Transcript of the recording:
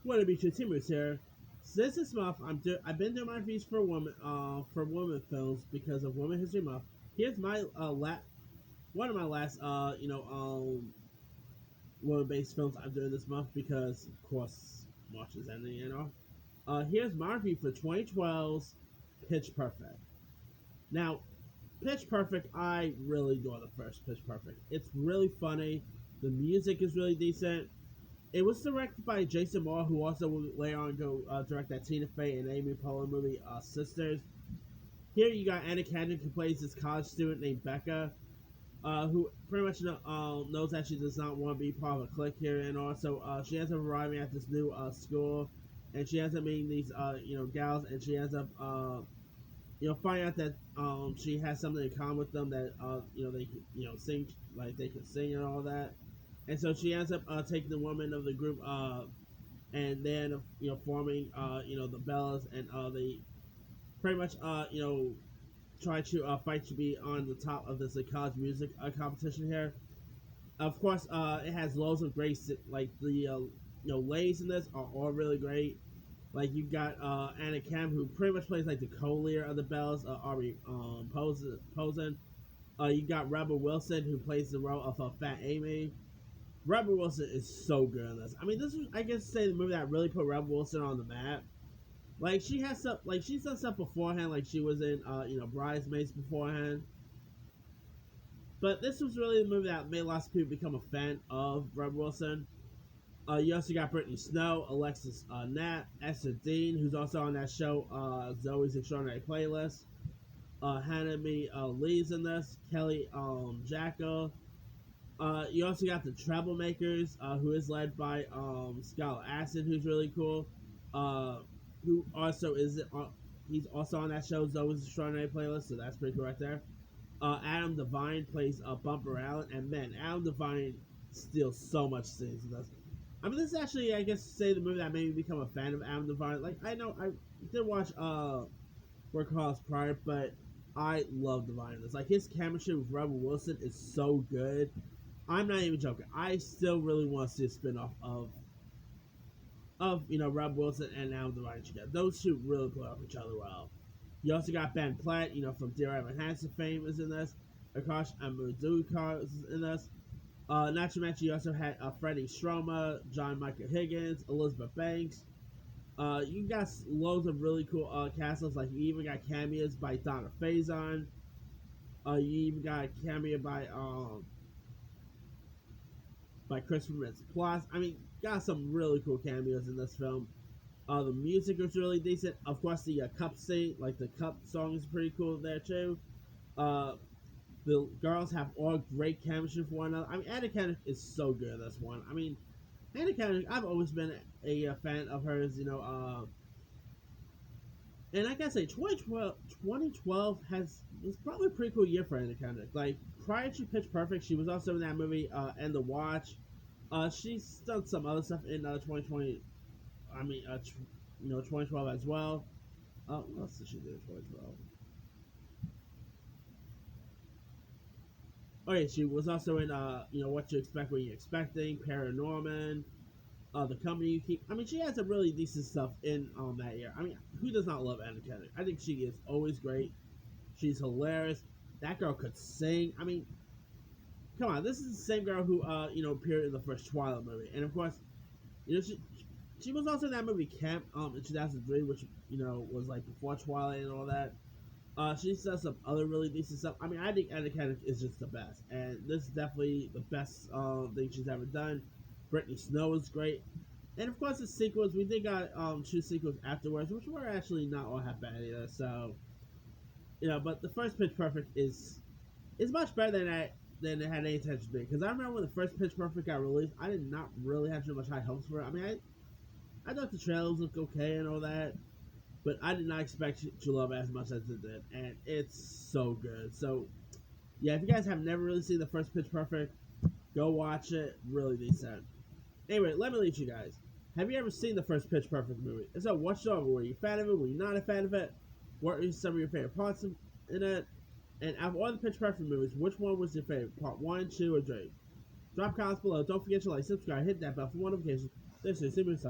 What a be Timus here. Since this month, I've been doing my reviews for women films because of Women History Month. Here's my one of my last women based films I'm doing this month because of course March is ending, you know. Here's my review for 2012's Pitch Perfect. Now, Pitch Perfect, I really adore the first Pitch Perfect. It's really funny. The music is really decent. It was directed by Jason Moore, who also will later on go direct that Tina Fey and Amy Poehler movie, Sisters. Here you got Anna Kendrick, who plays this college student named Becca, who pretty much knows that she does not want to be part of a clique here, and also she ends up arriving at this new school, and she ends up meeting these gals, and she ends up finding out that she has something in common with them that they can sing, like they can sing and all that. And so she ends up taking the woman of the group, and then forming the Bellas, and they pretty much try to fight to be on the top of this college music competition here. Of course, it has loads of great like the ladies in this are all really great. Like you got Anna Kem, who pretty much plays like the co-leader of the Bells, Ari Posen. You got Rebel Wilson, who plays the role of Fat Amy. Rebel Wilson is so good in this. I mean, this is, I guess, say the movie that really put Rebel Wilson on the map. Like she has stuff, like she's done stuff beforehand, like she was in, Bridesmaids beforehand. But this was really the movie that made lots of people become a fan of Rebel Wilson. You also got Brittany Snow, Alexis Nat, Esther Dean, who's also on that show, Zoe's Extraordinary Playlist. Hannah Mee Lee's in this. Kelly Jackal. You also got the Troublemakers, who is led by Skylar Astin, who's really cool. Who also is he's also on that show Zoe's Extraordinary Playlist, so that's pretty cool right there. Adam Devine plays Bumper Allen, and man, Adam Devine steals so much scenes in this. I mean, this is actually, I guess, say the movie that made me become a fan of Adam Devine. Like, I know I did watch Work Calls prior, but I love Devine in this. Like, his chemistry with Rebel Wilson is so good. I'm not even joking. I still really want to see a spin-off of Rebel Wilson and Adam Devine together. Those two really play off each other well. You also got Ben Platt, from Dear Evan Hansen fame is in this. Akash Amuduka is in this. Not to mention, you also had Freddie Stroma, John Michael Higgins, Elizabeth Banks. You got loads of really cool castles. Like you even got cameos by Donna Faison. You even got a cameo by Christopher Mintz-Plasse. I mean, got some really cool cameos in this film. The music was really decent. Of course, the cup scene, like the cup song, is pretty cool there too. The girls have all great chemistry for one another. I mean, Anna Kendrick is so good in this one. I mean, Anna Kendrick, I've always been a fan of hers, and I gotta say, 2012 was probably a pretty cool year for Anna Kendrick. Like, prior to Pitch Perfect, she was also in that movie, End the Watch. She's done some other stuff in 2020, 2012 as well. What else did she do in 2012? Okay, she was also in, What You Expect When You're Expecting, Paranorman, The Company You Keep. I mean, she has some really decent stuff in that year. I mean, who does not love Anna Kendrick? I think she is always great. She's hilarious. That girl could sing. I mean, come on, this is the same girl who, appeared in the first Twilight movie. And of course, she was also in that movie Camp in 2003, which, was like before Twilight and all that. She does some other really decent stuff. I mean, I think Anna Kendrick is just the best, and this is definitely the best thing she's ever done. Brittany Snow is great, and of course the sequels. We did got two sequels afterwards, which were actually not all that bad either. So, but the first Pitch Perfect is much better than it had any intention to be. Because I remember when the first Pitch Perfect got released, I did not really have too much high hopes for it. I mean, I thought the trailers looked okay and all that. But I did not expect to love it as much as it did, and it's so good. So, yeah, if you guys have never really seen the first Pitch Perfect, go watch it. Really decent. Anyway, let me leave you guys. Have you ever seen the first Pitch Perfect movie? And so, what's your Were you a fan of it? Were you not a fan of it? What are some of your favorite parts in it? And out of all the Pitch Perfect movies, which one was your favorite? Part 1, 2, or 3? Drop comments below. Don't forget to like, subscribe, hit that bell for more notifications. This is Synopsis.